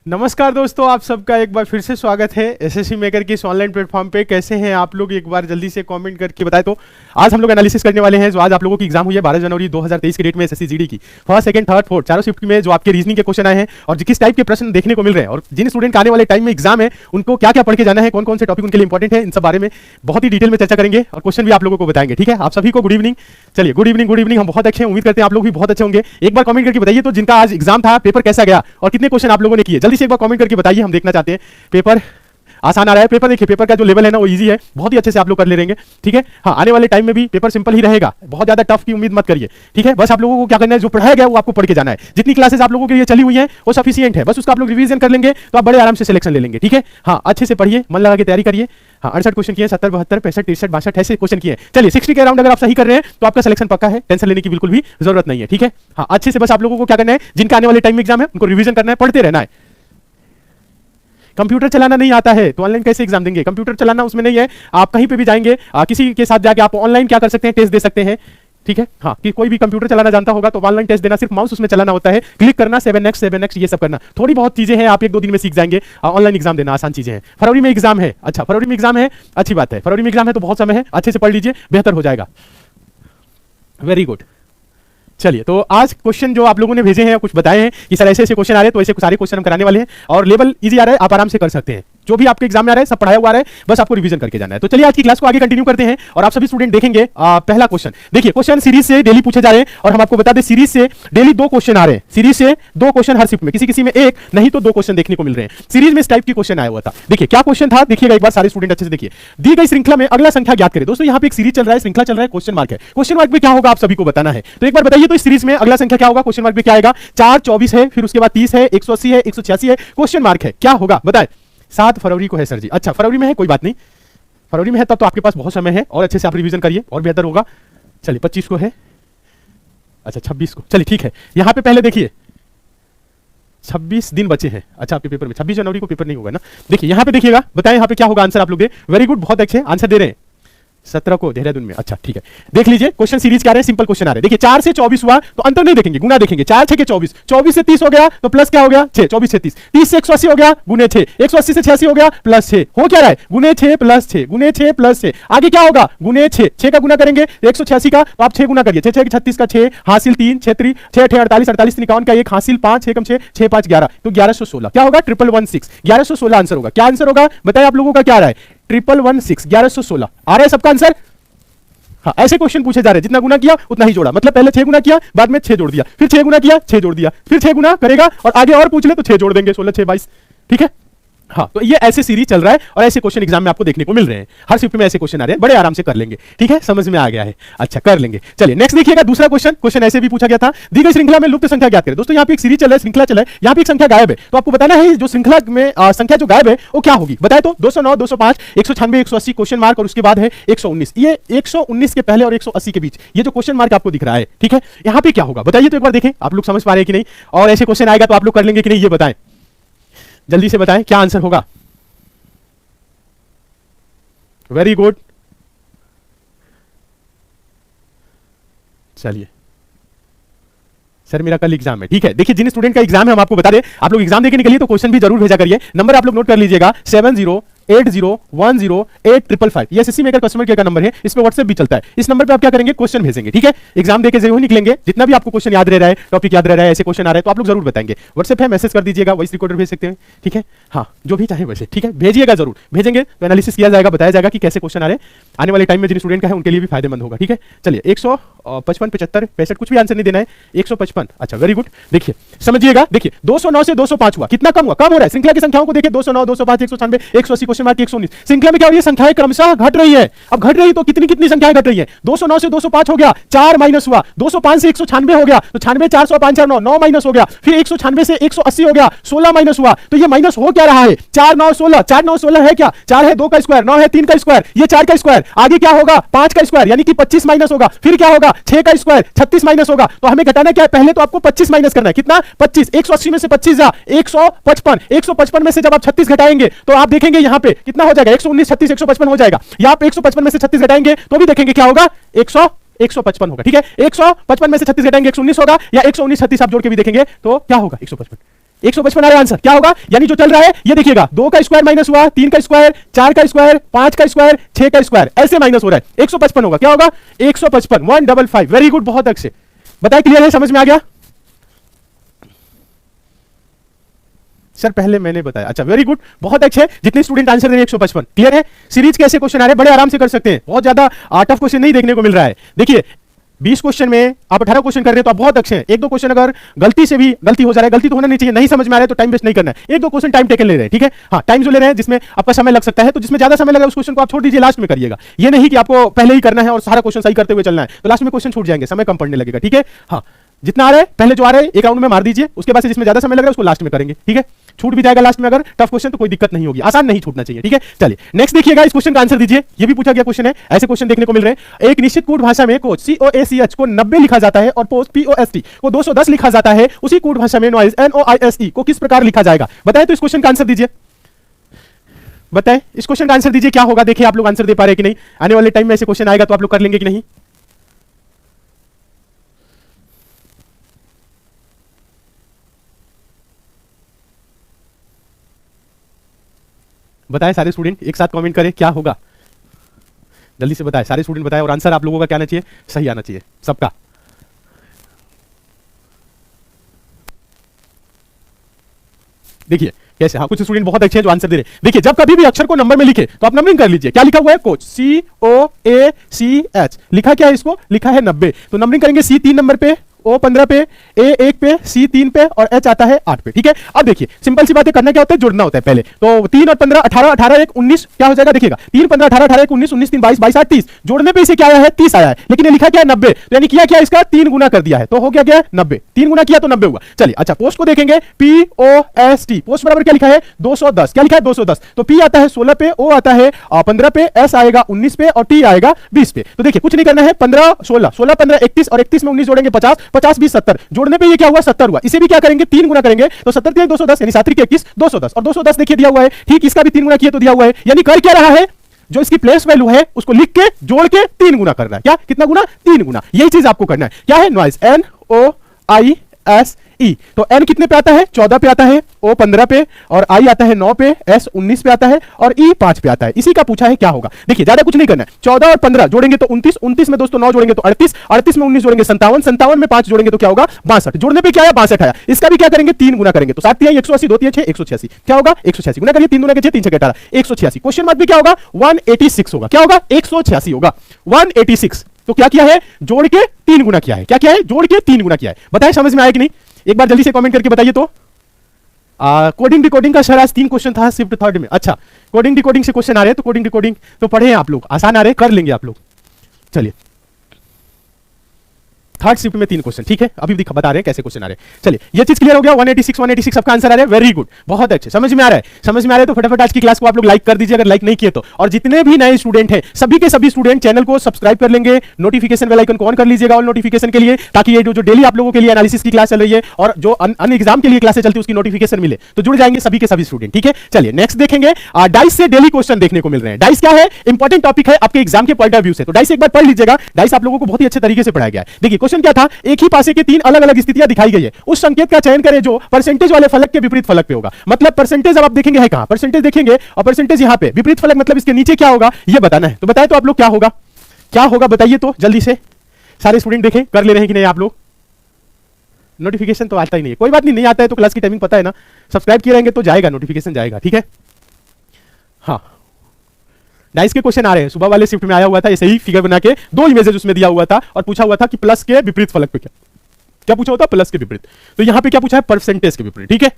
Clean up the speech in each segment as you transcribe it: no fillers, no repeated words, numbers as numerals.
नमस्कार दोस्तों, आप सबका एक बार फिर से स्वागत है एसएससी मेकर की इस ऑनलाइन प्लेटफॉर्म पे। कैसे हैं आप लोग, एक बार जल्दी से कमेंट करके बताएं। तो आज हम लोग एनालिसिस करने वाले हैं जो आज आप लोगों की एग्जाम हुई है 12 जनवरी 2023 की डेट में एसएससी जीडी की फर्स्ट, सेकंड, थर्ड, फोर्थ चारों शिफ्ट में जो आपके रीजनिंग के क्वेश्चन आए हैं और किस टाइप के प्रश्न देखने को मिल रहे हैं और जिन स्टूडेंट का आने वाले टाइम में एग्जाम है उनको क्या क्या पढ़ के जाना है, कौन कौन से टॉपिक उनके लिए इंपॉर्टेंट है, इन सब बारे में बहुत ही डिटेल में चर्चा करेंगे और क्वेश्चन भी आप लोगों को बताएंगे। ठीक है, आप सभी को गुड इवनिंग। चलिए, गुड इवनिंग। हम बहुत अच्छे हैं, उम्मीद करते हैं आप लोग भी बहुत अच्छे होंगे। एक बार कमेंट करके बताइए तो जिनका आज एग्जाम था पेपर कैसा गया और कितने क्वेश्चन आप लोगों ने किए, जल्दी से एक बार कमेंट करके बताइए, हम देखना चाहते हैं। पेपर आसान आ रहा है, पेपर देखिए, पेपर का जो लेवल है ना वो इजी है, बहुत ही अच्छे से आप लोग कर ले रहेंगे। ठीक है, हाँ, आने वाले टाइम में भी पेपर सिंपल ही रहेगा, बहुत ज्यादा टफ की उम्मीद मत करिए। ठीक है, बस आप लोगों को क्या करना है, जो पढ़ाया गया वो आपको पढ़ के जाना है। जितनी क्लासेस आप लोगों के लिए चली हुई है वो सफिशिएंट है, बस उसका आप लोग रिवीजन कर लेंगे तो आप बड़े आराम से सिलेक्शन ले लेंगे। ठीक है, हाँ, अच्छे से पढ़िए, मन लगा के तैयारी करिए। हाँ, 68 क्वेश्चन किए, 70, 72, 65, 63, 62 ऐसे क्वेश्चन किए। चलिए, 60 के अराउंड अगर आप सही कर रहे हैं तो आपका सिलेक्शन पक्का है, टेंशन लेने की बिल्कुल भी जरूरत नहीं है। ठीक है, हाँ, अच्छे से बस आप लोगों को क्या करना है, जिनका आने वाले टाइम में एग्जाम है उनको रिवीजन करना है, पढ़ते रहना है। कंप्यूटर चलाना नहीं आता है तो ऑनलाइन कैसे एग्जाम देंगे, कंप्यूटर चलाना उसमें नहीं है। आप कहीं पे भी जाएंगे, किसी के साथ जाके आप ऑनलाइन क्या कर सकते हैं, टेस्ट दे सकते हैं। ठीक है, हाँ, कि कोई भी कंप्यूटर चलाना जानता होगा तो ऑनलाइन टेस्ट देना, सिर्फ माउस उसमें चलाना होता है, क्लिक करना, 7x ये सब करना, थोड़ी बहुत चीजें हैं, आप 1-2 दिन में सीख जाएंगे। ऑनलाइन एग्जाम देना आसान चीजें हैं। फरवरी में एग्जाम है, अच्छा फरवरी में एग्जाम है, अच्छी बात है, फरवरी में एग्जाम है तो बहुत समय है, अच्छे से पढ़ लीजिए, बेहतर हो जाएगा। Very good. चलिए, तो आज क्वेश्चन जो आप लोगों ने भेजे हैं, कुछ बताए हैं कि सर ऐसे ऐसे क्वेश्चन आ रहे हैं, तो ऐसे सारे क्वेश्चन हम कराने वाले हैं और लेवल इजी आ रहा है, आप आराम से कर सकते हैं। जो भी आपके एग्जाम में आ रहा है सब पढ़ाया हुआ आ रहा है, बस आपको रिवीजन करके जाना है। तो चलिए आज की क्लास को आगे कंटिन्यू करते हैं और आप सभी स्टूडेंट देखेंगे पहला क्वेश्चन। देखिए, क्वेश्चन सीरीज से डेली पूछे जा रहे हैं और हम आपको बता दें सीरीज से डेली 2 क्वेश्चन आ रहे हैं, सीरीज से 2 क्वेश्चन हर शिफ्ट में, किसी किसी में 1 नहीं तो 2 क्वेश्चन देखने को मिल रहे हैं। सीरीज में इस टाइप की क्वेश्चन आया हुआ था। देखिए क्या क्वेश्चन था, देखिएगा एक बार सारे स्टूडेंट अच्छे से देखिए। दी गई श्रृंखला में अगला संख्या ज्ञात करें। दोस्तों यहाँ पे एक सीरीज चल रहा है, श्रृंखला चल रहा है, क्वेश्चन मार्क है, क्वेश्चन मार्क में क्या होगा आप सभी को बताना है। तो एक बार बताइए तो इस सीरीज में अगला संख्या क्या होगा, क्वेश्चन मार्क में क्या आएगा। 4, 24 है, फिर उसके बाद 30 है, 180 है, 186 है, क्वेश्चन मार्क है, क्या होगा बताएं। 7 फरवरी को है सर जी। अच्छा, फरवरी में है, कोई बात नहीं, फरवरी में है तब तो आपके पास बहुत समय है और अच्छे से आप रिवीजन करिए और बेहतर होगा। चलिए, 25 को है, अच्छा 26 को, चलिए ठीक है। यहां पे पहले देखिए 26 दिन बचे हैं। अच्छा, आपके पेपर में 26 जनवरी को पेपर नहीं होगा ना। देखिए यहां पे देखिएगा, बताएं यहां पे क्या होगा आंसर आप लोग दे। वेरी गुड, बहुत अच्छे आंसर दे रहे हैं। 17 को देहरादून में, अच्छा ठीक है। देख लीजिए क्वेश्चन सीरीज क्या आ रहे हैं, सिंपल क्वेश्चन आ रहे हैं। देखिए 4 से 24 हुआ तो अंतर नहीं देखेंगे, गुना देखेंगे। 4 6 के 24, 24 से 30 हो गया तो प्लस क्या हो गया 6, 24 से 30, 30 से 180 हो गया गुने 6, 180 से 86 हो गया प्लस 6, हो क्या रहा है गुने 6 प्लस 6, गुने 6 प्लस 6, आगे क्या होगा गुने 6, 6 का गुना करेंगे 186 का तो आप 6 गुना करिए, 6 6 36 का 6 हासिल 3, 6 3 6 6 48, 48 51 का 1 हासिल 5, 6 कम 6 6 5 11, तो 1116 क्या होगा 1116, 1116 आंसर होगा। क्या आंसर होगा बताइए आप लोगों का क्या आ रहा है, 1116, 1116 आ रहा है सबका आंसर। हाँ, ऐसे क्वेश्चन पूछे जा रहे हैं, जितना गुना किया उतना ही जोड़ा, मतलब पहले 6 गुना किया, बाद में 6 जोड़ दिया, फिर 6 गुना किया 6 जोड़ दिया, फिर 6 गुना करेगा और आगे और पूछ ले तो 6 जोड़ देंगे, 16 6 22। ठीक है, हाँ, तो ये ऐसे सीरीज चल रहा है और ऐसे क्वेश्चन एग्जाम में आपको देखने को मिल रहे हैं, हर शिफ्ट में ऐसे क्वेश्चन आ रहे हैं, बड़े आराम से कर लेंगे। ठीक है, समझ में आ गया है, अच्छा कर लेंगे। चलिए नेक्स्ट देखिएगा, दूसरा क्वेश्चन ऐसे भी पूछा गया था। दी गई श्रृंखला में लुप्त संख्या ज्ञात करें। दोस्तों यहाँ पे एक सीरीज चल रहा है, श्रृंखला चल रहा है, यहाँ पे एक संख्या गायब है तो आपको बताना है जो श्रृंखला में संख्या जो गायब है वो क्या होगी, बताए तो 209, 205, 196, 180 क्वेश्चन मार्क और उसके बाद है 119। ये 119 के पहले और 180 के बीच ये जो क्वेश्चन मार्क आपको दिख रहा है, ठीक है, यहाँ पे क्या होगा बताइए तो एक बार देखें, आप लोग समझ पा रहे हैं कि नहीं, और ऐसे क्वेश्चन आएगा तो आप लोग कर लेंगे कि नहीं, ये बताएं, जल्दी से बताएं क्या आंसर होगा। वेरी गुड, चलिए सर मेरा कल एग्जाम है। ठीक है, देखिए जिन स्टूडेंट का एग्जाम है हम आपको बता दें, आप लोग एग्जाम देके निकलिए तो क्वेश्चन भी जरूर भेजा करिए। नंबर आप लोग नोट कर लीजिएगा 7080108555, ये एसएससी मेकर कस्टमर केयर का नंबर है, इस पे व्हाट्सएप भी चलता है। इस नंबर पे आप क्या करेंगे, क्वेश्चन भेजेंगे। ठीक है, एग्जाम देके जरूर निकलेंगे, जितना भी आपको क्वेश्चन याद रह रहा है, टॉपिक याद रह रहा है, ऐसे क्वेश्चन आ रहे हैं तो आप लोग जरूर बताएंगे। व्हाट्सएप है, मैसेज कर दीजिएगा, वॉइस रिकॉर्डर भेज सकते हैं। ठीक है, हाँ, जो भी चाहे वैसे, ठीक है, भेजिएगा जरूर, भेजेंगे तो एनालिसिस किया जाएगा, बताया जाएगा कि कैसे क्वेश्चन आ रहे हैं। आने वाले टाइम में जिन स्टूडेंट का है उनके लिए भी फायदेमंद होगा। ठीक है, चलिए 155, 75, 65 कुछ भी आंसर नहीं देना है, 155, अच्छा वेरी गुड। देखिए समझिएगा, देखिए 209 से 205 हुआ, कितना कम हुआ, कम हो रहा है। श्रृंखला की संख्याओं को देखिए 209, 205, 196, 180 क्वेश्चन मार्क 119। श्रृंखला में क्या हो रही है, संख्याएं क्रमशः घट रही है। अब घट रही तो कितनी कितनी संख्याएं घट रही है, 209 से 205 हो गया, 4 माइनस हुआ, 205 से 196 हो गया तो 96, 400, 5 4 9, 9 माइनस हो गया, फिर 196 से 180 हो गया, 16 माइनस हुआ, तो ये माइनस हो क्या रहा है, 4 9 16, 4 9 16 है क्या, 4 है 2 का स्क्वायर, 9 है 3 का स्क्वायर, ये 4 का स्क्वायर, आगे क्या होगा 5 का स्क्वायर यानी कि 25 माइनस होगा, फिर क्या होगा 6 का स्क्वायर 36 माइनस होगा। तो हमें घटाना क्या है, पहले तो आपको 25 माइनस करना है, कितना 25, 180 में से 25 जा 155, 155 में से जब आप 36 घटाएंगे तो आप देखेंगे यहां पे कितना हो जाएगा, 119, 36, 155 हो जाएगा। या आप 155 में से 36 घटाएंगे तो भी देखेंगे क्या होगा, 155 होगा। ठीक है, 155 में से 36 घटाएंगे 119 होगा, या 119 36 आप जोड़ के भी देखेंगे तो क्या होगा 155। 155 आ रहा है आंसर। क्या होगा? यानी जो चल रहा है ये देखिएगा, 2 का स्क्वायर माइनस हुआ, 3 का स्क्वायर, 4 का स्क्वायर, 5 का स्क्वायर, 6 का स्क्वायर, ऐसे माइनस हो रहा है। 155 होगा। क्या होगा? 155, 155। वेरी गुड, बहुत अच्छे। बताए, क्लियर है? समझ में आ गया? सर पहले मैंने बताया। अच्छा, वेरी गुड, बहुत अच्छे। जितने स्टूडेंट आंसर दे रहे हैं 155। क्लियर है? सीरीज के ऐसे क्वेश्चन आ रहे हैं, बड़े आराम से कर सकते हैं, बहुत ज्यादा टफ क्वेश्चन नहीं देखने को मिल रहा है। देखिए 20 क्वेश्चन में आप 18 क्वेश्चन कर रहे हैं तो आप बहुत अच्छे हैं। एक दो क्वेश्चन अगर गलती से भी गलती हो जा रहा है, गलती तो होना नहीं चाहिए, नहीं समझ में आ रहा है तो टाइम वेस्ट नहीं करना है। एक दो क्वेश्चन टाइम टेकन ले रहे हैं, ठीक है? हाँ, टाइम जो ले रहे हैं जिसमें आपका समय लग सकता है, तो जिसमें ज्यादा समय लगा उस क्वेश्चन को आप छोड़ दीजिए, लास्ट में करिएगा। ये नहीं कि आपको पहले ही करना है और सारा क्वेश्चन सही करते हुए चलना है, तो लास्ट में क्वेश्चन छूट जाएंगे, समय कम पड़ने लगेगा, ठीक है? हाँ, जितना आ रहा है पहले जो आ रहा है एक राउंड में मार दीजिए, उसके बाद से जिसमें ज्यादा समय लग रहा है उसको लास्ट में करेंगे, ठीक है? छूट भी जाएगा लास्ट में अगर टफ क्वेश्चन, तो कोई दिक्कत नहीं होगी, आसान नहीं छूटना चाहिए, ठीक है? चलिए नेक्स्ट देखिएगा, इस क्वेश्चन का आंसर दीजिए। ये भी पूछा गया क्वेश्चन है, ऐसे क्वेश्चन देखने को मिल रहे हैं। एक निश्चित कूट भाषा में कोच COACH को 90 लिखा जाता है और पोस्ट POST को 210 लिखा जाता है। उसी कूट भाषा में नॉइज NOISE को किस प्रकार लिखा जाएगा? बताए तो इस क्वेश्चन का आंसर दीजिए। बताए इस क्वेश्चन का आंसर दीजिए, क्या होगा? देखिए आप लोग आंसर दे पा रहे हैं कि नहीं। आने वाले टाइम में ऐसे क्वेश्चन आएगा तो आप लोग कर लेंगे कि नहीं? बताएं सारे स्टूडेंट, एक साथ कमेंट करें, क्या होगा? जल्दी से बताएं, सारे स्टूडेंट बताएं। और आंसर आप लोगों का क्या आना चाहिए? सही आना चाहिए सबका। देखिए कैसे, हाँ कुछ स्टूडेंट बहुत अच्छे हैं जो आंसर दे रहे हैं। देखिए जब कभी भी अक्षर को नंबर में लिखे तो आप नंबरिंग कर लीजिए। क्या लिखा हुआ है? कोच COACH लिखा क्या है? इसको लिखा है 90, तो नंबरिंग करेंगे। C 3 नंबर पे, O 15 पे, A 1 पे, C 3 पे और H आता है 8 पे, ठीक है? अब देखिए सिंपल सी बात है, करना क्या होता है? जोड़ना होता है पहले। तो 3 और 15 18, 18 1 19 क्या हो जाएगा? देखिएगा 3 15 18, 18 1 19, 19 3 22, 22 8 30। जोड़ने पे इसे क्या आया है? 30 आया है, लेकिन ये लिखा क्या है? 90। तो यानी किया क्या? इसका 3 गुना कर दिया है, तो हो गया क्या? 90। 3 गुना किया तो 90 हुआ। चलिए अच्छा, पोस्ट को देखेंगे, POST, पोस्ट बराबर क्या लिखा है? 210। क्या लिखा है? 210। तो P आता है 16 पे, O आता है 15 पे, S आएगा 19 पे और T आएगा 20 पे। तो देखिए कुछ नहीं करना है, 15 16, 16 15 31 और 31 में 19 जोड़ेंगे 50, 50 20 70। जोड़ने पे ये क्या हुआ? 70 हुआ। इसे भी क्या करेंगे? 3 गुना करेंगे, तो 70 3 210 यानी 7 3 21 210, और 210 देखिए दिया हुआ है, ठीक? इसका भी 3 गुना किया तो दिया हुआ है। यानी कर क्या रहा है? जो इसकी प्लेस वैल्यू है उसको लिख के जोड़ के 3 गुना करना है। क्या? कितना गुना? 3 गुना। यही चीज आपको करना है। क्या है? Noise, NOISE। तो N कितने पे आता है? 14 पे आता है, O 15 पे और I आता है 9 पे, S 19 पे आता है और E 5 पे आता है। इसी का पूछा है, क्या होगा? देखिए ज्यादा कुछ नहीं करना है। 14 और 15 जोड़ेंगे तो 29, 29 में दोस्तों 9 जोड़ेंगे तो 38, 38 में 19 जोड़ेंगे 57, 57 में 5 जोड़ेंगे तो क्या होगा? 62। जोड़ने पे क्या आया? 62 आया। इसका भी क्या करेंगे? 3 गुना करेंगे, तो 7 3 180, 2 3 6 186। क्या होगा? 186 गुना करिए, 3 गुना 6 3 6 18, 186। क्वेश्चन मार्क भी क्या होगा? 186 होगा। क्या होगा? 186 होगा, 186। तो क्या किया है? जोड़ के 3 गुना किया है। क्या किया है? जोड़ के 3 गुना किया है। बताए समझ में आया कि नहीं? एक बार जल्दी से कमेंट करके बताइए। तो कोडिंग डिकोडिंग का सर आज 3 क्वेश्चन था शिफ्ट थर्ड में। अच्छा, कोडिंग डिकोडिंग से क्वेश्चन आ रहे हैं, तो कोडिंग डिकोडिंग तो पढ़े हैं आप लोग, आसान आ रहे हैं, कर लेंगे आप लोग। चलिए थर्ड शिफ्ट में 3 क्वेश्चन, ठीक है? अभी बता रहे हैं कैसे क्वेश्चन आ रहे हैं। चलिए ये चीज क्लियर हो गया। 186 सबका आंसर आ रहा है, वेरी गुड, बहुत अच्छे। समझ में आ रहा है? समझ में आ रहा है तो फटाफट आज की क्लास को आप लोग लाइक कर दीजिए अगर लाइक नहीं किए तो। और जितने भी नए स्टूडेंट हैं सभी के सभी स्टूडेंट चैनल को सब्सक्राइब कर लेंगे, नोटिफिकेशन बेल आइकन को ऑन कर लीजिएगा ऑल नोटिफिकेशन के लिए, ताकि ये जो डेली आप लोगों के लिए एनालिसिस की क्लास चल रही है और जो अन्य एग्जाम के लिए क्लासें चलती है उसकी नोटिफिकेशन मिले, तो जुड़ जाएंगे सभी के सभी स्टूडेंट, ठीक है? चलिए नेक्स्ट देखेंगे। डाइस से डेली क्वेश्चन देखने को मिल रहे हैं। डाइस क्या है? इंपॉर्टेंट टॉपिक है आपके एग्जाम के पॉइंट ऑफ व्यू से, तो डाइस एक बार पढ़ लीजिएगा। डाइस आप लोगों को बहुत ही अच्छे तरीके से पढ़ाया गया है। देखिए क्वेश्चन क्या था? एक ही पासे के 3 अलग अलग स्थितियां दिखाई गई है, उस संकेत का चयन करें जो परसेंटेज वाले फलक के विपरीत फलक पे होगा। मतलब परसेंटेज अब आप देखेंगे है कहां? परसेंटेज देखेंगे और परसेंटेज यहां पे, विपरीत फलक मतलब इसके नीचे क्या होगा ये बताना है। तो बताएं तो आप लोग क्या होगा? क्या होगा बताइए तो जल्दी से। सारे स्टूडेंट देखें, कर ले रहे हैं कि नहीं आप लोग? नोटिफिकेशन तो आता ही नहीं है, कोई बात नहीं, नहीं आता है तो क्लास की टाइमिंग पता है ना, सब्सक्राइब किए रहेंगे तो जाएगा नोटिफिकेशन, जाएगा, ठीक है? हाँ, डाइस के क्वेश्चन आ रहे हैं, सुबह वाले शिफ्ट में आया हुआ था, ऐसे ही फिगर बना के 2 इमेजेस उसमें दिया हुआ था और पूछा हुआ था कि प्लस के विपरीत फलक पे क्या पूछा होता? प्लस के विपरीत। तो यहां पे क्या पूछा है? परसेंटेज के विपरीत, ठीक है?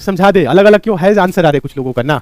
समझा दे, अलग अलग क्यों है आंसर आ रहे कुछ लोगों का ना,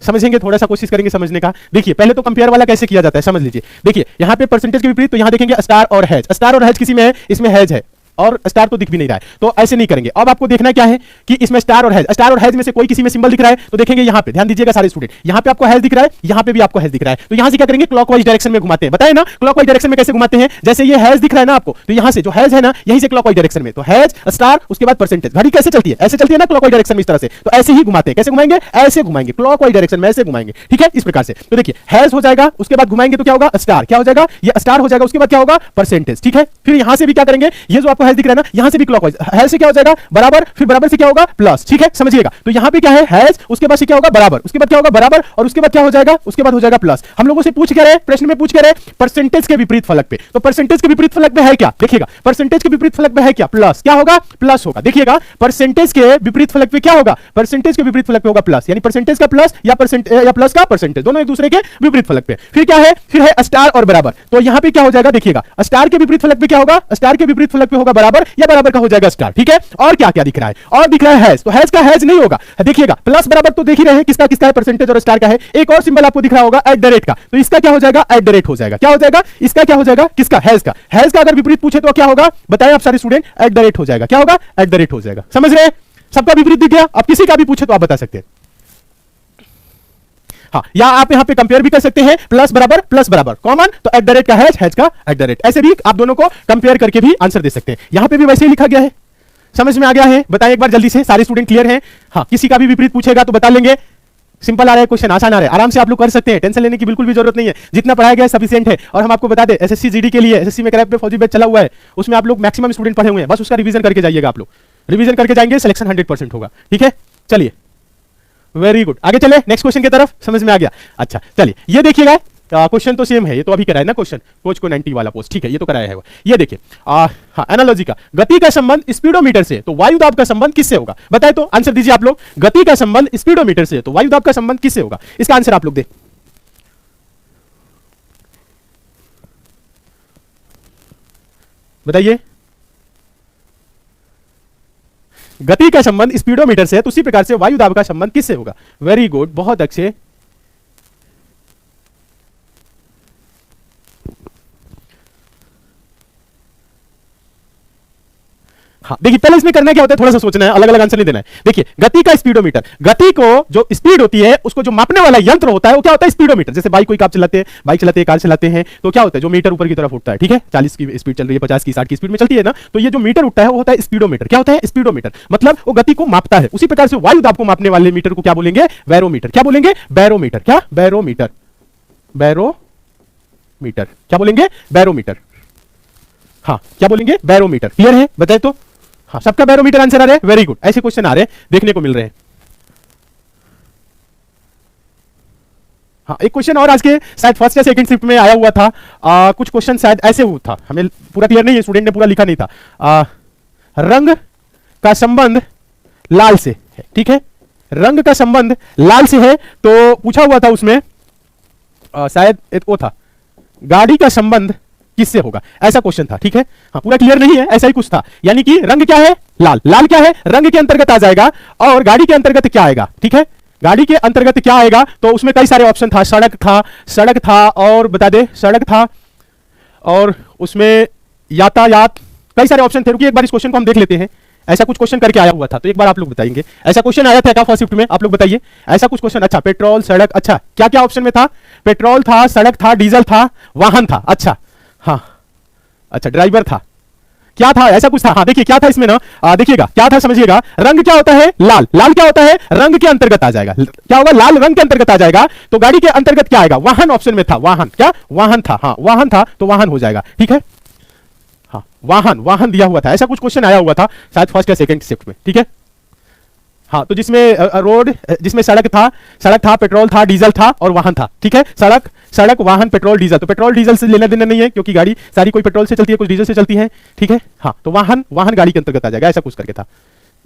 समझेंगे, थोड़ा सा कोशिश करेंगे समझने का। देखिए पहले तो कंपेयर वाला कैसे किया जाता है समझ लीजिए। देखिए यहां पे परसेंटेज के विपरीत, तो यहां देखेंगे स्टार और हैज, स्टार और हैज किसी में है? इसमें हैज है और स्टार तो दिख भी नहीं रहा है, तो ऐसे नहीं करेंगे। अब आपको देखना क्या है कि इसमें स्टार और हैज में से कोई किसी में सिंबल दिख रहा है तो देखेंगे यहां पे, ध्यान दीजिएगा सारे स्टूडेंट, यहां पे आपको हैज दिख रहा है, यहां पे भी आपको हैज दिख रहा है, तो यहां से क्या करेंगे? क्लॉकवाइज डायरेक्शन में घुमाते हैं। बताए ना क्लॉकवाइज डायरेक्शन में कैसे घुमाते हैं? जैसे ये हैज दिख रहा है ना आपको, तो यहां से जो हैज है ना, यहीं से क्लॉकवाइज डायरेक्शन में, तो हैज स्टार उसके बाद परसेंटेज। घड़ी कैसे चलती है? ऐसे चलती है ना क्लॉकवाइज डायरेक्शन में, इस तरह से, तो ऐसे ही घुमाते हैं। कैसे घुमाएंगे? ऐसे घुमाएंगे, क्लॉकवाइज डायरेक्शन में ऐसे घुमाएंगे, ठीक है? इस प्रकार से। तो देखिए हैज हो जाएगा, उसके बाद घुमाएंगे तो क्या होगा? स्टार। क्या हो जाएगा? ये स्टार हो जाएगा, उसके बाद क्या होगा? परसेंटेज, ठीक है? फिर यहां से भी क्या करेंगे? ये जो आपको हैज दिख रहा है ना, यहां से भी क्लॉकवाइज, हैज से क्या हो जाएगा बराबर, फिर बराबर से क्या होगा प्लस, ठीक है समझिएगा। तो यहां पे क्या है हैज, उसके बाद से क्या होगा बराबर, उसके बाद क्या होगा बराबर, और उसके बाद क्या हो जाएगा, उसके बाद हो जाएगा प्लस। हम लोगों से पूछ क्या रहे, प्रश्न में पूछ क्या रहे, परसेंटेज के विपरीत फलक पे। तो परसेंटेज के विपरीत फलक में है क्या, देखिएगा परसेंटेज के विपरीत फलक में है क्या, प्लस, क्या होगा प्लस होगा। देखिएगा परसेंटेज के विपरीत फलक पे क्या होगा, परसेंटेज के विपरीत फलक पे होगा प्लस, यानी परसेंटेज का प्लस या प्लस का परसेंटेज, दोनों एक दूसरे के विपरीत फलक पे। फिर क्या है, फिर है स्टार और बराबर। तो यहां पे क्या हो जाएगा, देखिएगा स्टार के विपरीत फलक पे क्या होगा, स्टार के विपरीत फलक पे होगा बराबर, या बराबर का हो जाएगा स्टार, ठीक है। और क्या क्या दिख रहा है, और दिख रहा है हैज, तो हैज का हैज नहीं होगा। देखिएगा प्लस बराबर तो देख ही रहे हैं किसका किसका है, परसेंटेज और स्टार का है। एक और सिंबल आपको दिख रहा होगा एट द रेट का, तो इसका क्या हो जाएगा एट द रेट हो जाएगा, क्या हो जाएगा इसका क्या हो जाएगा, किसका हैज का। हैज का अगर विपरीत पूछे तो क्या होगा बताएं आप सारे स्टूडेंट, एट द रेट हो जाएगा, क्या होगा एट द रेट हो जाएगा। समझ रहे हैं, सबका विपरीत दिख गया। अब किसी का भी पूछे तो आप बता सकते हैं, हाँ, या आप यहां पे कंपेयर भी कर सकते हैं, प्लस बराबर कॉमन, तो एट द रेट का हैज का एट द रेट, ऐसे भी आप दोनों को कंपेयर करके भी आंसर दे सकते हैं। यहां पे भी वैसे ही लिखा गया है, समझ में आ गया है, बताएं एक बार जल्दी से, सारे स्टूडेंट क्लियर हैं। हाँ, किसी का भी विपरीत पूछेगा तो बता लेंगे। सिंपल आ रहा है क्वेश्चन, आसान आ रहा है, आराम से आप लोग कर सकते हैं, टेंशन लेने की बिल्कुल भी जरूरत नहीं है, जितना पढ़ाया गया है सफिशिएंट है। और हम आपको बता दें एसएससी जीडी के लिए, एसएससी में क्रैक पे फौजी बैच चला हुआ है, उसमें आप लोग मैक्सिमम स्टूडेंट पढ़े हुए हैं, बस उसका रिवीजन करके जाइएगा। आप लोग रिवीजन करके जाएंगे, सिलेक्शन 100% होगा, ठीक है। चलिए वेरी गुड, आगे चले नेक्स्ट क्वेश्चन की तरफ, समझ में आ गया। अच्छा चलिए ये देखिएगा, क्वेश्चन तो सेम है, ये तो अभी कराया ना क्वेश्चन, कोच को 90 वाला पोस्ट, ठीक है, ये तो कराया है वो। ये देखिए हाँ एनालॉजी का, गति का संबंध स्पीडोमीटर से तो वायु दाब का संबंध किससे होगा, बताए तो आंसर दीजिए आप लोग। गति का संबंध स्पीडोमीटर से तो वायु दाब का संबंध किससे होगा, इसका आंसर आप लोग दे, बताइए। गति का संबंध स्पीडोमीटर से, तो उसी प्रकार से वायु दाब का संबंध किससे होगा। वेरी गुड, बहुत अच्छे। हाँ देखिए, पहले इसमें करना क्या होता है, थोड़ा सा सोचना है, अलग अलग आंसर नहीं देना है। देखिए गति का स्पीडोमीटर, गति को जो स्पीड होती है उसको जो मापने वाला यंत्र होता है वो क्या होता है, स्पीडोमीटर। जैसे बाइक कोई आप चलाते हैं, बाइक चलाते हैं, कार चलाते हैं, तो क्या होता है जो मीटर ऊपर की तरफ उठता है, ठीक है, 40 की स्पीड चल रही है, 50 की 60 की स्पीड में चलती है ना, तो ये जो मीटर उठता है वो होता है स्पीडोमीटर। क्या होता है स्पीडोमीटर, मतलब वो गति को मापता है। उसी प्रकार से वायु दाब को मापने वाले मीटर को क्या बोलेंगे, बैरोमीटर। क्या बोलेंगे, बैरोमीटर। क्या, बैरोमीटर, बैरोमीटर, क्या बोलेंगे, बैरोमीटर। हाँ क्या बोलेंगे, बैरोमीटर। क्लियर है, बताए तो। हाँ सबका बैरोमीटर आंसर आ रहा है, वेरी गुड। ऐसे क्वेश्चन आ रहे हैं, देखने को मिल रहे हैं। हाँ एक क्वेश्चन और आज के शायद फर्स्ट या सेकंड शिफ्ट में आया हुआ था, कुछ क्वेश्चन शायद ऐसे हुआ था, हमें पूरा क्लियर नहीं है, स्टूडेंट ने पूरा लिखा नहीं था। रंग का संबंध लाल से है, ठीक है, रंग का संबंध लाल से है, तो पूछा हुआ था उसमें शायद एक वो था, गाड़ी का संबंध किससे होगा, ऐसा क्वेश्चन था, ठीक है। हाँ पूरा क्लियर नहीं है, ऐसा ही कुछ था, यानी कि रंग क्या है, लाल, लाल क्या है, रंग के अंतर्गत आ जाएगा, और गाड़ी के अंतर्गत क्या आएगा, ठीक है, गाड़ी के अंतर्गत क्या आएगा, तो उसमें कई सारे ऑप्शन था, सड़क था, सड़क था, और बता दे सड़क था, और उसमें यातायात, कई सारे ऑप्शन थे। रुकिए एक बार इस क्वेश्चन को हम देख लेते हैं, ऐसा कुछ क्वेश्चन करके आया हुआ था, तो एक बार आप लोग बताएंगे, ऐसा क्वेश्चन आया था क्या फर्स्ट शिफ्ट में, आप लोग बताइए, ऐसा कुछ क्वेश्चन। अच्छा पेट्रोल, सड़क, अच्छा क्या क्या ऑप्शन में था, पेट्रोल था, सड़क था, डीजल था, वाहन था, अच्छा हाँ, अच्छा ड्राइवर था, क्या था, ऐसा कुछ था। हाँ देखिए क्या था इसमें ना, देखिएगा क्या था, समझिएगा। रंग क्या होता है, लाल, लाल क्या होता है, रंग के अंतर्गत आ जाएगा, क्या होगा, लाल रंग के अंतर्गत आ जाएगा, तो गाड़ी के अंतर्गत क्या आएगा, वाहन ऑप्शन में था, वाहन, क्या वाहन था, हाँ वाहन था, तो वाहन हो जाएगा, ठीक है। हाँ वाहन, वाहन दिया हुआ था, ऐसा कुछ क्वेश्चन आया हुआ था शायद फर्स्ट या सेकंड शिफ्ट में, ठीक है। हाँ तो जिसमें रोड, जिसमें सड़क था, पेट्रोल था, डीजल था, और वाहन था, ठीक है। सड़क, सड़क, वाहन, पेट्रोल, डीजल, तो पेट्रोल डीजल से लेना देना नहीं है, क्योंकि गाड़ी सारी कोई पेट्रोल से चलती है, कुछ डीजल से चलती है, ठीक है। हाँ तो वाहन, वाहन गाड़ी के अंतर्गत आ जाएगा, ऐसा कुछ करके था,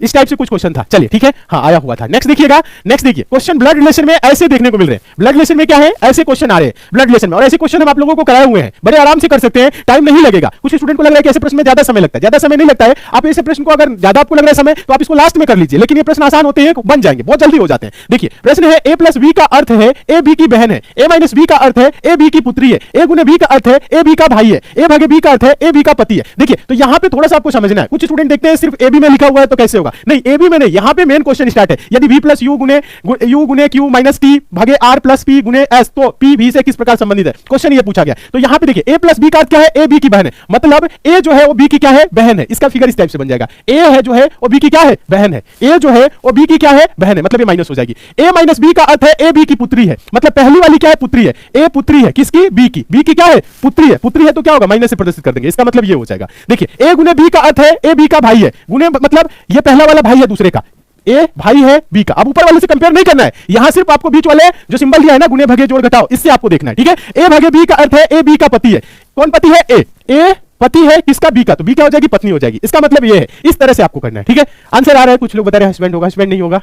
इस टाइप से कुछ क्वेश्चन था। चलिए ठीक है, हाँ आया हुआ था। नेक्स्ट देखिएगा, नेक्स्ट देखिए क्वेश्चन ब्लड रिलेशन में ऐसे देखने को मिल रहे हैं, ब्लड रिलेशन में क्या है, ऐसे क्वेश्चन आ रहे हैं ब्लड रिलेशन में, और ऐसे क्वेश्चन हम आप लोगों को कराए हुए हैं, बड़े आराम से कर सकते हैं, टाइम नहीं लगेगा। कुछ स्टूडेंट को लग रहा है कि ऐसे प्रश्न में ज्यादा समय लगता है, ज्यादा समय नहीं लगता है। आप ऐसे प्रश्न को अगर ज्यादा आपको लग रहा है समय, तो आप इसको लास्ट में कर लीजिए, लेकिन ये प्रश्न आसान होते हैं, बन जाएंगे, बहुत जल्दी हो जाते हैं। देखिए प्रश्न है, ए प्लस बी का अर्थ है ए बी की बहन है, ए माइनस बी का अर्थ है ए बी की पुत्री है, ए गुने बी का अर्थ है ए बी का भाई है, ए भागे बी का अर्थ है ए बी का पति है। देखिए तो यहां पे थोड़ा सा आपको समझना है, कुछ स्टूडेंट देखते हैं सिर्फ ए बी में लिखा हुआ है तो कैसे होगा, होगा, नहीं ए बी में नहीं, यहां पे मेन क्वेश्चन स्टार्ट है। यदि v प्लस यू गुने क्यू माइनस टी भागे आर प्लस पी गुने एस, तो पी भी से किस प्रकार संबंधित है, क्वेश्चन ये पूछा गया। तो यहां पे देखिए ए प्लस बी का क्या है, ए बी की बहन है, मतलब ए जो है वो बी की क्या है, बहन है। इसका फिगर इस टाइप से बन जाएगा, ए है जो है वो बी की क्या है, बहन है, ए जो है वो बी की क्या है, बहन है, मतलब ये माइनस हो जाएगी। ए माइनस बी का अर्थ है ए बी की पुत्री है, मतलब पहली वाली क्या है, पुत्री है, ए पुत्री है किसकी, बी की, बी की क्या है, पुत्री है, पुत्री है तो क्या होगा, माइनस से प्रदर्शित कर देंगे, इसका मतलब ये हो जाएगा। देखिए ए गुने बी का अर्थ है ए बी का भाई है, गुने मतलब ये पहला वाला भाई है दूसरे का, ए भाई है बी का। अब ऊपर वाले से कंपेयर नहीं करना है, यहां सिर्फ आपको बीच वाले जो सिंबल दिया है ना, गुने भागे जोड़ घटाओ, इससे आपको देखना है, ठीक है। ए भागे बी का अर्थ है ए बी का पति है, कौन पति है, ए पति है किसका, बी का, तो बी क्या हो जाएगी, पत्नी हो जाएगी, इसका मतलब ये है। इस तरह से आपको करना है, ठीक है। आंसर आ रहा है, कुछ लोग बता रहे हैं हस्बैंड होगा, हस्बैंड नहीं होगा,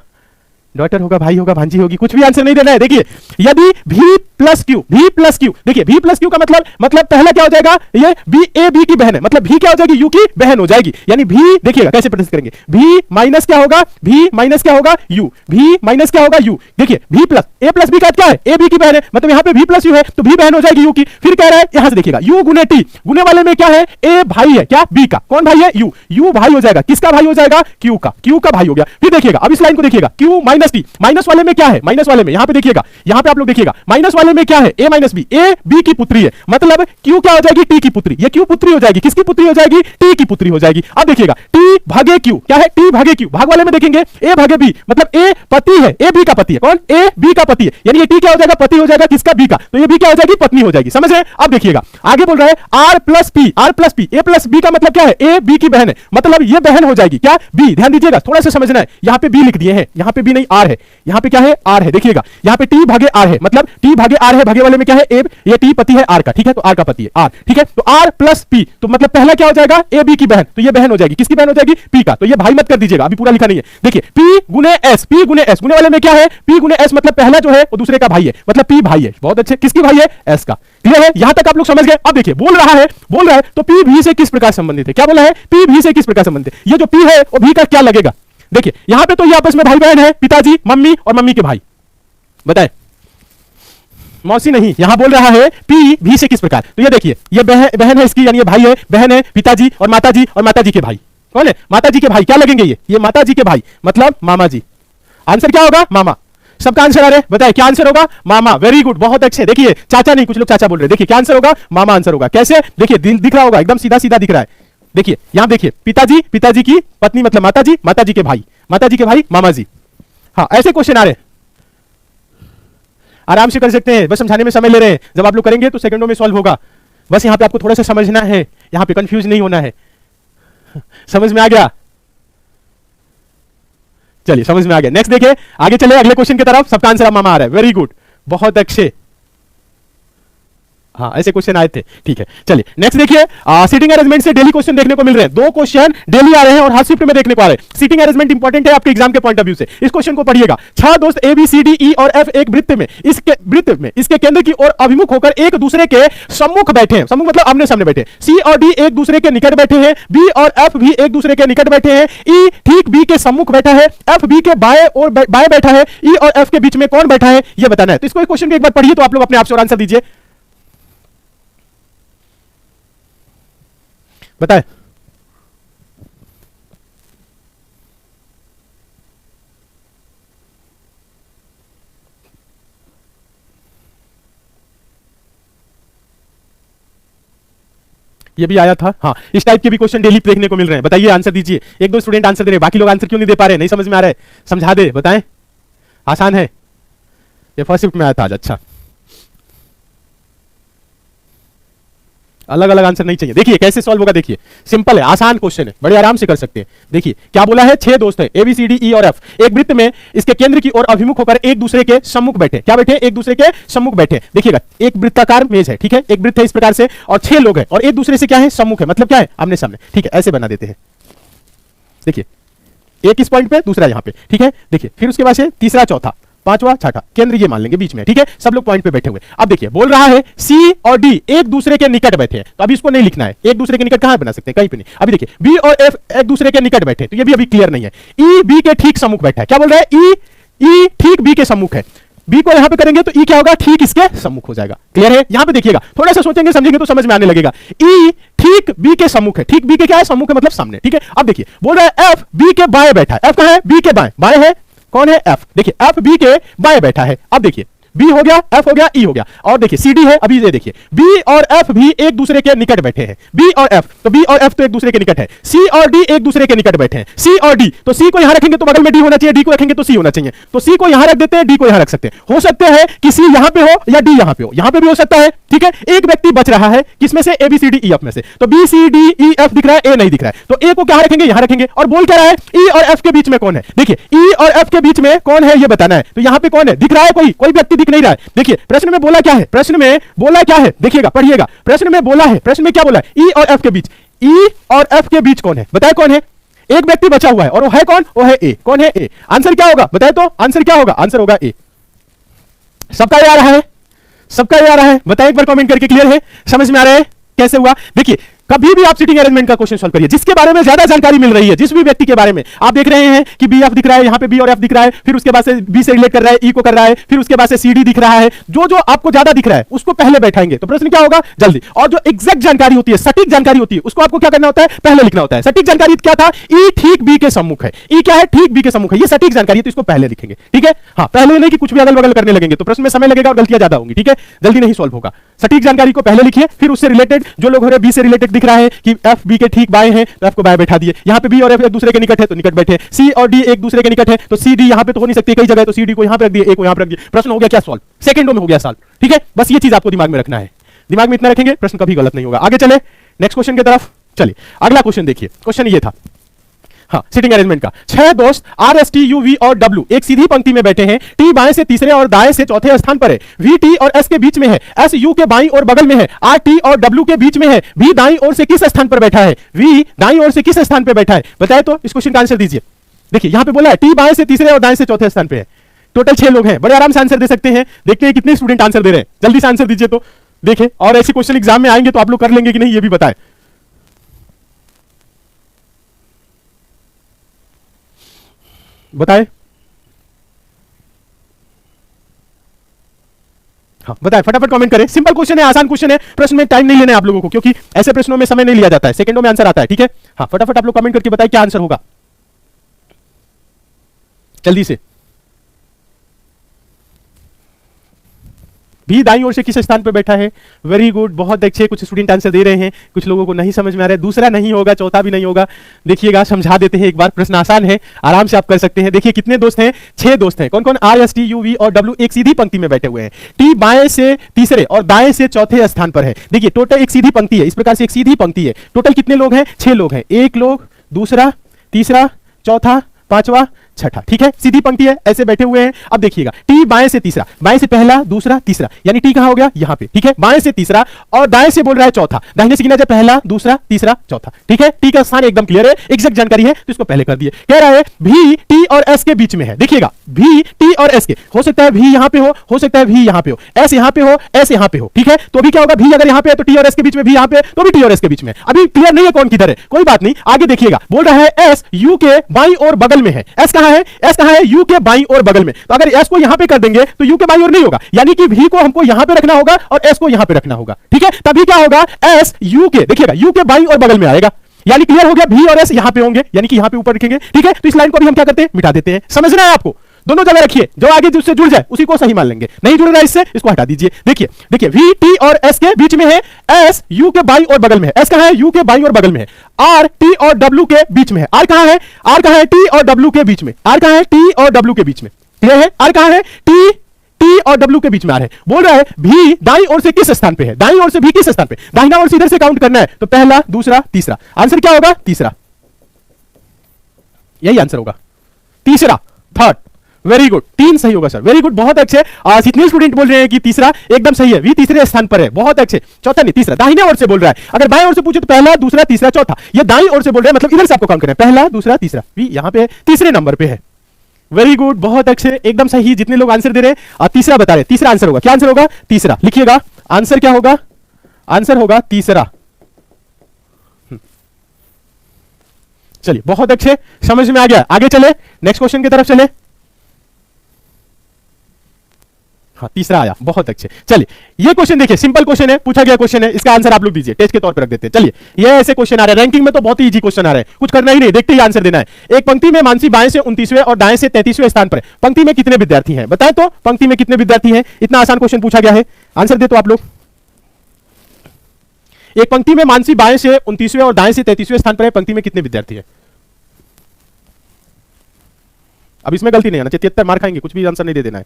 डॉटर होगा, भाई होगा, भांजी होगी, कुछ भी आंसर नहीं देना है। देखिए यदि v प्लस क्यू, देखिए v प्लस क्यू का मतलब पहला क्या हो जाएगा, ये b a b की बहन है, मतलब v क्या हो जाएगी, u की बहन हो जाएगी, यानी v देखिएगा कैसे प्रदर्शित करेंगे, v माइनस क्या होगा, v माइनस क्या होगा, u, v माइनस क्या होगा, u। देखिए v plus a plus b का क्या है, a b की बहन है, मतलब यहाँ पे v प्लस u है तो v बहन हो जाएगी u की। फिर कह रहा है यहां से देखिएगा u गुने t, गुने वाले में क्या है, a भाई है, क्या b का, कौन भाई है, u भाई हो जाएगा, किसका भाई हो जाएगा, q का भाई हो गया। फिर देखिएगा अब इस लाइन को देखिएगा, q माइनस t, माइनस वाले में क्या है, माइनस वाले में यहां पे देखिएगा, यहां पे आप लोग देखिएगा माइनस वाले में क्या है, a minus B, A B की पुत्री है, मतलब q क्या हो जाएगी, t की पुत्री, ये q पुत्री हो जाएगी, किसकी पुत्री हो जाएगी, t की पुत्री हो जाएगी। अब देखिएगा t भागे q क्या है, t भागे q, भाग वाले में देखेंगे a भागे b, मतलब a पति है, a b का पति है, कौन, a b का पति है, यानी ये t क्या हो जाएगा, पति हो जाएगा किसका, b का, तो ये b क्या हो जाएगी, पत्नी हो जाएगी, समझ रहे हैं। अब देखिएगा आगे बोल रहा है r plus p, a plus b का मतलब क्या है, a b की बहन है, मतलब ये बहन हो जाएगी क्या, b। ध्यान दीजिएगा थोड़ा सा समझना है, यहाँ पे b लिख दिए हैं, यहाँ पे b नहीं r है, यहाँ पे क्या है, r है। देखिएगा यहाँ पे t भागे r है, मतलब t भागे r है, भागे वाले में क्या है, a, ये t पति है r का, ठीक है, तो r का पति है r, ठीक है। तो r प्लस p, तो मतलब पहला क्या हो जाएगा, a b की बहन, तो ये बहन हो जाएगी, किसकी बहन हो जाएगी, p का, तो ये भाई मत कर दीजिएगा, अभी पूरा लिखा नहीं है। देखिए p गुने s, गुने वाले में क्या है, p गुने s, मतलब पहला जो है वो दूसरे का भाई है, मतलब p भाई है, बहुत अच्छे, किसकी भाई है, s का। क्लियर है, यहां तक आप लोग समझ गए। अब देखिए बोल रहा है तो p v से किस प्रकार संबंधित है, क्या बोला है, p v से किस प्रकार संबंधित है, ये जो p है वो v का क्या लगेगा। देखिए यहां पे तो ये आपस में भाई बहन है, पिताजी मम्मी और मम्मी के भाई, बताए मौसी नहीं, यहां बोल रहा है p v से किस प्रकार, तो ये देखिए ये बहन है इसकी, यानी ये भाई है, बहन है, पिताजी और माताजी के भाई, कौन है, माताजी के भाई, क्या लगेंगे ये माताजी के भाई, मतलब मामा जी। आंसर क्या होगा, मामा। सबका आंसर आ रहा है, बताए क्या आंसर होगा, मामा। वेरी गुड, बहुत अच्छे। देखिए चाचा नहीं, कुछ लोग चाचा बोल रहे हैं, देखिए क्या आंसर होगा, मामा आंसर होगा। कैसे, देखिए दिख रहा होगा, एकदम सीधा सीधा दिख रहा है। देखिए यहां देखिए पिताजी की पत्नी मतलब माताजी के भाई मामा जी। हाँ ऐसे क्वेश्चन आ रहे हैं, आराम से कर सकते हैं, बस समझाने में समय ले रहे हैं, जब आप लोग करेंगे तो सेकंडों में सॉल्व होगा। बस यहां पे आपको थोड़ा सा समझना है, यहां पे कंफ्यूज नहीं होना है। समझ में आ गया, चलिए समझ में आ गया। नेक्स्ट देखिए, आगे चले अगले क्वेश्चन की तरफ। सबका आंसर मामा आ रहा है, वेरी गुड, बहुत अच्छे। हाँ ऐसे क्वेश्चन आए थे, ठीक है। चलिए नेक्स्ट देखिए, सीटिंग अरेंजमेंट से डेली क्वेश्चन देखने को मिल रहे हैं। 2 क्वेश्चन डेली आ रहे हैं और हर शिफ्ट में देखने को आ रहे हैं। सीटिंग अरेंजमेंट इंपॉर्टेंट है आपके एग्जाम के पॉइंट ऑफ व्यू से। इस क्वेश्चन को पढ़िएगा। 6 दोस्त ए बी सी डी ई और एफ एक वृत्त में, इसके केंद्र की ओर अभिमुख होकर एक दूसरे के सम्मुख बैठे हैं, सम्मुख मतलब आमने सामने बैठे। सी और डी एक दूसरे के निकट बैठे हैं, बी और एफ भी एक दूसरे के निकट बैठे हैं, ई ठीक बी के सम्मुख बैठा है, एफ बी के बाएं और बाएं बैठा है, ई और एफ के बीच में कौन बैठा है यह बताना है। तो इसको क्वेश्चन को एक बार पढ़िए तो आप लोग अपने आप से आंसर दीजिए, बताए। ये भी आया था, हाँ इस टाइप के भी क्वेश्चन डेली देखने को मिल रहे हैं। बताइए आंसर दीजिए। 1-2 स्टूडेंट आंसर दे रहे हैं, बाकी लोग आंसर क्यों नहीं दे पा रहे, नहीं समझ में आ रहा है, समझा दे, बताएं। आसान है, ये फर्स्ट शिफ्ट में आया था आज। अच्छा अलग अलग आंसर नहीं चाहिए। देखिए कैसे सॉल्व होगा, देखिए सिंपल है, आसान क्वेश्चन है, बड़े आराम से कर सकते हैं। देखिए क्या बोला है, 6 दोस्त है ए बी सी डी ई और एफ एक वृत्त में, इसके केंद्र की ओर अभिमुख होकर एक दूसरे के सम्मुख बैठे। क्या बैठे, एक दूसरे के सम्मुख बैठे। देखिएगा एक वृत्ताकार मेज है, ठीक है, एक वृत्त है इस प्रकार से और 6 लोग हैं और एक दूसरे से क्या है, सम्मुख है, मतलब क्या है, आमने सामने, ठीक है। ऐसे बना देते हैं, देखिए एक इस पॉइंट पे, दूसरा यहां पे, ठीक है। देखिए फिर उसके बाद से तीसरा, चौथा, पांचवा, छठा, केंद्र ये मान लेंगे बीच में, ठीक है। सब लोग पॉइंट पे बैठे हुए। अब देखिए बोल रहा है सी और डी एक दूसरे के निकट बैठे हैं, तो अभी इसको नहीं लिखना है। एक दूसरे के निकट कहां बना सकते हैं, कहीं पे नहीं। अभी देखिए बी और एफ एक दूसरे के निकट बैठे, तो ये भी अभी क्लियर नहीं है। ई बी के ठीक सम्मुख बैठा है। क्या बोल रहा है, ई ठीक बी के सम्मुख है। बी को यहां पे करेंगे तो ई क्या होगा, ठीक इसके सम्मुख हो जाएगा। क्लियर है। यहां पे देखिएगा, थोड़ा सा सोचेंगे समझेंगे तो समझ में आने लगेगा। ई ठीक बी के सम्मुख है। ठीक बी के क्या है? सम्मुख है मतलब सामने। ठीक है, अब देखिए बोल रहा है एफ बी के बाएं बैठा है। एफ कहां है? बी के बाएं। बाएं है कौन है? एफ। देखिए एफ बी के बाएं बैठा है। अब देखिए बी हो गया, एफ हो गया, ई हो गया, और देखिए सी डी है। अभी ये देखिए बी और एफ भी एक दूसरे के निकट बैठे हैं। बी और एफ, तो बी और एफ तो एक दूसरे के निकट है। सी और डी एक दूसरे के निकट बैठे हैं। सी और डी, तो सी को यहां रखेंगे तो बगल में डी होना चाहिए, डी को रखेंगे तो सी होना चाहिए। तो सी को यहां रख देते हैं, डी को यहां रख सकते हैं। हो सकते हैं कि सी यहां पे हो या डी यहां पे हो, यहां पे भी हो सकता है। ठीक है, एक व्यक्ति बच रहा है किसमें से? A B C D E F में से। तो B C D E F दिख रहा है, ए नहीं दिख रहा है, तो ए को क्या रखेंगे? यहां रखेंगे। और बोल क्या रहा है? ई और एफ के बीच में कौन है? देखिए ई और एफ के बीच में कौन है ये बताना है। तो यहां पे कौन है? दिख रहा है कोई व्यक्ति दिख नहीं रहा है। देखिए प्रश्न में बोला क्या है? प्रश्न में बोला क्या है? देखिएगा, पढ़िएगा। प्रश्न में बोला है, प्रश्न में क्या बोला है? ई और एफ के बीच। ई और एफ के बीच कौन है? बताए कौन है? एक व्यक्ति बचा हुआ है और वो है कौन? वो है ए। कौन है? ए। आंसर क्या होगा बताए तो? आंसर क्या होगा? आंसर होगा ए। सबका ये आ रहा है? सबका ये आ रहा है? बताए एक बार कमेंट करके। क्लियर है? समझ में आ रहा है कैसे हुआ? देखिए कभी भी आप सीटिंग अरेंजमेंट का क्वेश्चन सॉल्व करिए, जिसके बारे में ज्यादा जानकारी मिल रही है, जिस भी व्यक्ति के बारे में आप देख रहे हैं कि बी एफ दिख रहा है, यहां पे बी और एफ दिख रहा है, फिर उसके बाद से बी से रिलेट कर रहा है, ई को कर रहा है, फिर उसके बाद से सी डी दिख रहा है, जो जो आपको ज्यादा दिख रहा है उसको पहले बैठाएंगे तो प्रश्न क्या होगा? जल्दी। और जो एग्जैक्ट जानकारी होती है, सटीक जानकारी होती है, उसको आपको क्या करना होता है? पहले लिखना होता है। सटीक जानकारी क्या था? ई ठीक बी के सम्मुख है। ई क्या है? ठीक बी के सम्मुख है। ये सटीक जानकारी है, तो इसको पहले लिखेंगे। ठीक है, हाँ पहले नहीं कि कुछ भी अगल बगल करने लगेंगे तो प्रश्न में समय लगेगा और गलतियां ज्यादा होंगी। ठीक है, जल्दी नहीं सॉल्व होगा। सटीक जानकारी को पहले लिखिए, फिर उससे रिलेटेड जो लोग हो रहे बी से रिलेटेड दिख रहा है कि एफ बी के ठीक बाएं हैं तो एफ को बाएं बैठा दिए। यहां पे बी और एफ एक दूसरे के निकट है तो निकट बैठे। सी और डी एक दूसरे के निकट है तो सी डी यहां पे तो हो नहीं सकती, कई जगह तो सी डी को यहां पे रख दिए, ए को यहां पे रख दिए। प्रश्न हो गया क्या सॉल्व? सेकंडों में हो गया सॉल्व। ठीक है, बस ये चीज आपको दिमाग में रखना है। दिमाग में इतना रखेंगे प्रश्न कभी गलत नहीं होगा। आगे चले नेक्स्ट क्वेश्चन की तरफ। चलिए अगला क्वेश्चन देखिए। क्वेश्चन ये था, हाँ सीटिंग अरेंजमेंट का। 6 दोस्त R S T U V और डब्ल्यू एक सीधी पंक्ति में बैठे हैं। टी बाएं से तीसरे और दाएं से चौथे स्थान पर है। वी टी और एस के बीच में है। एस यू के बाईं और बगल में है। आर टी और डब्ल्यू के बीच में है। बी दाईं ओर से किस स्थान पर बैठा है? वी दाईं ओर से किस स्थान पर बैठा है? बताए तो इस क्वेश्चन का आंसर दीजिए। देखिए यहां पे बोला है टी बाएं से तीसरे और दाएं से चौथे स्थान पे है। टोटल 6 लोग हैं, बड़े आराम से आंसर दे सकते हैं। देखते हैं कितने स्टूडेंट आंसर दे रहे हैं, जल्दी से आंसर दीजिए तो देखें। और ऐसे क्वेश्चन एग्जाम में आएंगे तो आप लोग कर लेंगे कि नहीं ये भी बताएं। बताए, हाँ बताए, फटाफट कमेंट करें। सिंपल क्वेश्चन है, आसान क्वेश्चन है। प्रश्न में टाइम नहीं लेना है आप लोगों को, क्योंकि ऐसे प्रश्नों में समय नहीं लिया जाता है, सेकंडों में आंसर आता है। ठीक है, हाँ फटाफट आप लोग कमेंट करके बताएं क्या आंसर होगा जल्दी से। भी दाईं ओर से किस स्थान पर बैठा है? वेरी गुड, बहुत अच्छे। कुछ स्टूडेंट आंसर दे रहे हैं, कुछ लोगों को नहीं समझ में आ रहा है। दूसरा नहीं होगा, चौथा भी नहीं होगा। देखिएगा, समझा देते हैं एक बार। प्रश्न आसान है, आराम से आप कर सकते हैं। देखिए कितने दोस्त हैं? 6 दोस्त हैं। कौन कौन? R S T U V और डब्ल्यू एक सीधी पंक्ति में बैठे हुए हैं। टी बाएं से तीसरे और दाएं से चौथे स्थान पर है। देखिए टोटल एक सीधी पंक्ति है, इस प्रकार से एक सीधी पंक्ति है। टोटल कितने लोग हैं? 6 लोग हैं। एक लोग, दूसरा, तीसरा, चौथा, पांचवा, छठा। ठीक है, सीधी पंक्ति है, ऐसे बैठे हुए हैं। अब देखिएगा टी बाएं से तीसरा, बाएं से पहला, दूसरा, तीसरा, यानी टी कहां हो गया? यहां पे। ठीक है, बाएं से तीसरा और दाएं से बोल रहा है चौथा। दाहिने से गिना जाए पहला, दूसरा, तीसरा, चौथा। ठीक है, टी का स्थान एकदम क्लियर है, एग्जैक्ट जानकारी है तो इसको पहले कर दिए। कह रहा है भी टी और एस के बीच में है। देखिएगा भी टी और एस के, हो सकता है भी यहां पे हो सकता है भी यहां पे हो, एस यहां पे हो, एस यहां पे हो। ठीक है, तो अभी क्या होगा? भी अगर यहां पे है तो टी और एस के बीच में, भी यहां पे तो भी टी और एस के बीच में। अभी क्लियर नहीं है कौन किधर है, कोई बात नहीं, आगे देखिएगा। बोल रहा है एस यू के बाईं और बगल में है। एस कहां है? एस कहां है? यू के बाईं और बगल में। तो अगर एस को यहां पे कर देंगे तो यू के बाईं और नहीं होगा, यानी कि भी को हमको यहां पे रखना होगा और एस को यहां पे रखना होगा। ठीक है, तभी क्या होगा? एस यू के, देखिएगा यू के बाईं और बगल में आएगा, यानी क्लियर हो गया। भी और एस यहां पे होंगे, यानी कि यहां पे ऊपर रखेंगे। ठीक है, तो इस लाइन को भी हम क्या करते हैं? मिटा देते हैं। समझना है आपको, दोनों जगह रखिए, जो आगे जिससे जुड़ जाए उसी को सही मान लेंगे, नहीं जुड़ रहा है इससे, इसको हटा दीजिए। देखिए देखिए वी टी और एस के बीच में है, एस यू के बाईं और बगल में है। एस कहां है? यू के बाईं और बगल में है। आर टी और डब्ल्यू के बीच में है। आर कहां है? आर कहां है? टी और डब्ल्यू के बीच में। आर कहां है? टी और डब्ल्यू के बीच में। क्लियर है? आर कहां है? टी टी और डब्ल्यू के बीच में आ रहे हैं। बोल रहा है भी दाईं ओर से किस स्थान पे है? दाईं ओर से भी किस स्थान पे? दाहिना ओर से इधर से काउंट करना है तो पहला, दूसरा, तीसरा। आंसर क्या होगा? तीसरा, यही आंसर होगा, तीसरा, थर्ड। वेरी गुड, 3 सही होगा सर, वेरी गुड, बहुत अच्छे। जितने स्टूडेंट बोल रहे हैं कि तीसरा एकदम सही है, वी तीसरे स्थान पर है, बहुत अच्छे। चौथा नहीं, तीसरा, दाहिने ओर से बोल रहा है। अगर बाएं ओर से पूछे तो पहला, दूसरा, तीसरा, चौथा। ये दाईं ओर से बोल रहे हैं, मतलब इधर से आपको काउंट करना है, पहला, दूसरा, तीसरा। वी यहां पे तीसरे नंबर पे है। वेरी गुड, बहुत अच्छे, एकदम सही। जितने लोग आंसर दे रहे हैं तीसरा बता रहे हैं, तीसरा आंसर होगा। क्या आंसर होगा? तीसरा। लिखिएगा आंसर क्या होगा? आंसर होगा तीसरा। चलिए बहुत अच्छे, समझ में आ गया। आगे चले, नेक्स्ट क्वेश्चन की तरफ चले। हाँ तीसरा आया, बहुत अच्छे। चलिए ये क्वेश्चन देखिए, सिंपल क्वेश्चन है, पूछा गया क्वेश्चन है, इसका आंसर आप लोग दीजिए, टेस्ट के तौर पर रख देते हैं। चलिए ये ऐसे क्वेश्चन आ रहे हैं, रैंकिंग में तो बहुत ही इजी क्वेश्चन आ रहा है, कुछ करना ही नहीं, देखते ही आंसर देना है। एक पंक्ति में मानसी बाएं से 29वें और दाएं से 33वें स्थान पर है, पंक्ति में कितने विद्यार्थी हैं बताएं तो, पंक्ति में कितने विद्यार्थी हैं? इतना आसान क्वेश्चन पूछा गया है, आंसर दे तो आप लोग। एक पंक्ति में मानसी बाएं से 29वें और दाएं से 33वें स्थान पर है, पंक्ति में कितने विद्यार्थी हैं? अब इसमें गलती नहीं आना चाहिए, 73 मार खाएंगे, कुछ भी आंसर नहीं दे देना है।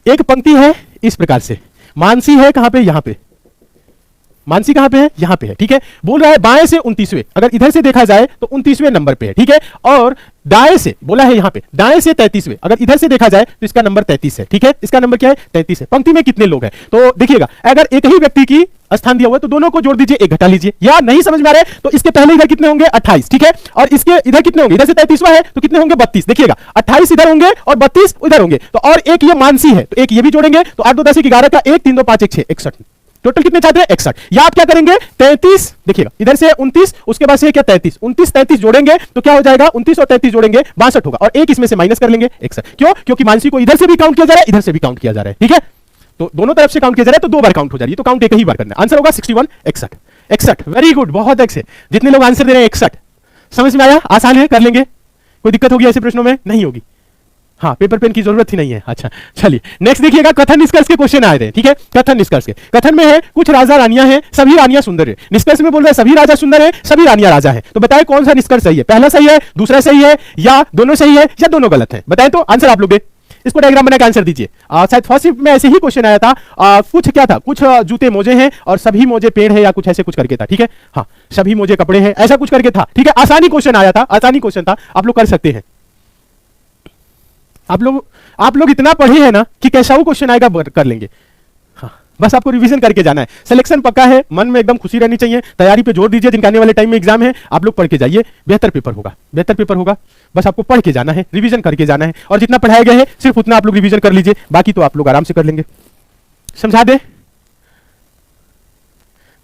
एक पंक्ति है इस प्रकार से, मानसी है कहां पे? यहां पे। मानसी कहां पे है? यहां पे है, ठीक है। बोल रहा है बाएं से 29वें, अगर इधर से देखा जाए तो 29वें नंबर पे है, ठीक है। और दाएं से बोला है यहां पे, दाएं से 33वें, अगर इधर से देखा जाए तो इसका नंबर 33 है, ठीक है। इसका नंबर क्या है? 33 है। पंक्ति में कितने लोग हैं? तो देखिएगा, अगर एक ही व्यक्ति की स्थान दिया हुआ है तो दोनों को जोड़ दीजिए, एक घटा लीजिए, या नहीं समझ में आ रहा है तो इसके पहले इधर कितने होंगे? 28, ठीक है। और इसके इधर कितने होंगे? इधर से 33वां है तो कितने होंगे? 32। देखिएगा 28 इधर होंगे और 32 उधर होंगे, तो और एक ये मानसी है तो एक ये भी जोड़ेंगे, तो 8 2 10 11 का 1 3 2 5 1 6 61, टोटल कितने छात्र हैं? 61। या आप क्या करेंगे? 33, देखिएगा इधर से 29, उसके बाद से क्या 33, 29 33 जोड़ेंगे तो क्या हो जाएगा? 29 और 33 जोड़ेंगे 62 होगा, और एक इसमें से माइनस कर लेंगे 61। क्यों? क्योंकि मानसी को इधर से भी काउंट किया जा रहा है, इधर से भी काउंट किया जा रहा है, ठीक है। तो दोनों तरफ से काउंट किया जा रहा है तो 2 बार काउंट हो जा रही है, तो काउंट एक ही बार करना है। आंसर होगा 61 61 61। वेरी गुड, बहुत अच्छे। जितने लोग आंसर दे रहे हैं 61, समझ में आया? आसान है, कर लेंगे। कोई दिक्कत होगी ऐसे प्रश्नों में? नहीं होगी। हाँ, पेपर पेन की जरूरत ही नहीं है। अच्छा चलिए नेक्स्ट देखिएगा, कथन निष्कर्ष के क्वेश्चन आए थे, ठीक है। कथन निष्कर्ष के, कथन में है कुछ राजा रानियां हैं, सभी रानियां सुंदर है। निष्कर्ष में बोल रहे हैं सभी राजा सुंदर है, सभी रानियां राजा है। तो बताएं कौन सा निष्कर्ष सही है? पहला सही है, दूसरा सही है, या दोनों सही है, या दोनों गलत है? बताएं तो, आंसर आप लोग दे। इसको डायग्राम बना के आंसर दीजिए। शायद फर्स्ट शिफ्ट में ऐसे ही क्वेश्चन आया था। कुछ क्या था? कुछ जूते मोजे हैं और सभी मोजे पेड़ है, या कुछ ऐसे कुछ करके था, ठीक है। हाँ, सभी मोजे कपड़े हैं, ऐसा कुछ करके था, ठीक है। आसानी क्वेश्चन आया था, आसानी क्वेश्चन था, आप लोग कर सकते हैं। आप लोग इतना पढ़े हैं ना कि कैसा वो क्वेश्चन आएगा कर लेंगे। हाँ, बस आपको रिवीजन करके जाना है। सिलेक्शन पक्का है, मन में एकदम खुशी रहनी चाहिए, तैयारी पे जोर दीजिए। जिनके आने वाले टाइम में एग्जाम है, आप लोग पढ़ के जाइए, बेहतर पेपर होगा, बेहतर पेपर होगा। बस आपको पढ़ के जाना है, रिवीजन करके जाना है, और जितना पढ़ाया गया है सिर्फ उतना आप लोग रिवीजन कर लीजिए, बाकी तो आप लोग आराम से कर लेंगे। समझा दे?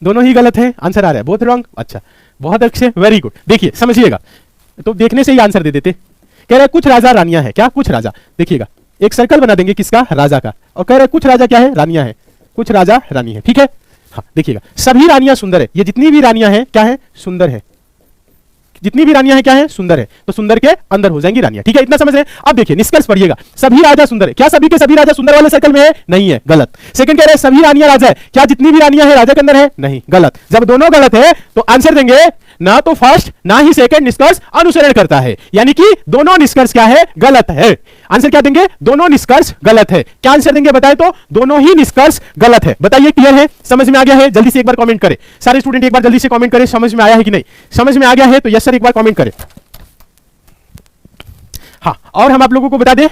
दोनों ही गलत है, आंसर आ रहा है बोथ रॉन्ग। अच्छा, बहुत अच्छे, वेरी गुड। देखिए समझिएगा, तो देखने से ही आंसर दे देते। कह रहे कुछ राजा रानियां हैं, क्या? कुछ राजा। देखिएगा एक सर्कल बना देंगे, किसका? राजा का, और कह रहे कुछ राजा क्या है? रानियां है, कुछ राजा रानी है, ठीक है। हाँ देखिएगा, सभी रानियां सुंदर है, ये जितनी भी रानियां हैं क्या है? सुंदर है। जितनी भी रानियां हैं क्या है? सुंदर है, तो सुंदर के अंदर हो जाएंगी रानियां, ठीक है। इतना समझ रहे हैं? अब देखिए निष्कर्ष पढ़िएगा, सभी राजा सुंदर है, क्या सभी के सभी राजा सुंदर वाले सर्कल में है? नहीं है, गलत। सेकंड कह रहे हैं सभी रानियां राजा है, क्या जितनी भी रानियां हैं राजा के अंदर है? नहीं, गलत। जब दोनों गलत है तो आंसर देंगे ना तो फर्स्ट ना ही सेकंड निष्कर्ष अनुसरण करता है, यानी कि दोनों निष्कर्ष क्या है? गलत है। आंसर क्या देंगे? दोनों निष्कर्ष गलत है। क्या आंसर देंगे बताए तो? दोनों ही निष्कर्ष गलत है। बताइए क्लियर है? समझ में आ गया है? जल्दी से एक बार कमेंट करें, सारे स्टूडेंट एक बार जल्दी से कमेंट करें, समझ में आया है कि नहीं। समझ में आ गया है तो यस सर एक बार कमेंट करें। हाँ, और हम आप लोगों को बता दें,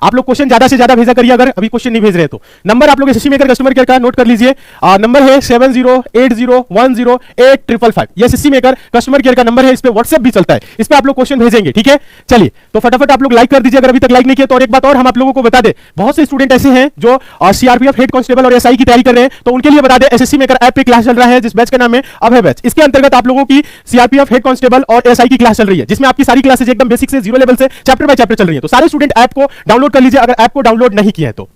आप लोग क्वेश्चन ज्यादा से ज्यादा भेजा करिए, अगर अभी क्वेश्चन नहीं भेज रहे तो। नंबर आप लोग एसएससी मेकर कस्टमर केयर का नोट कर लीजिए, नंबर है 7080108555। ये एसएससी मेकर कस्टमर केयर का नंबर है, इस पे व्हाट्सएप भी चलता है, इस पे आप लोग क्वेश्चन भेजेंगे, ठीक है। चलिए तो फटाफट आप लोग लाइक कर दीजिए अगर अभी तक लाइक नहीं किया तो। और एक बात और हम आप लोगों को बता दें, बहुत से स्टूडेंट ऐसे हैं जो सीआरपीएफ हेड कांस्टेबल और एसआई की तैयारी कर रहे हैं, तो उनके लिए बता दें एसएससी मेकर ऐप पे क्लास चल रहा है, जिस बैच का नाम है अभय बैच। इसके अंतर्गत आप लोगों की सीआरपीएफ हेड कांस्टेबल और एसआई की क्लास चल रही है, जिसमें आपकी सारी क्लासेज एकदम बेसिक से जीरो लेवल से चैप्टर बाय चैप्टर चल रही है। तो सारे स्टूडेंट ऐप को डाउनलोड कर लीजिए, अगर ऐप को डाउनलोड नहीं किया है तो।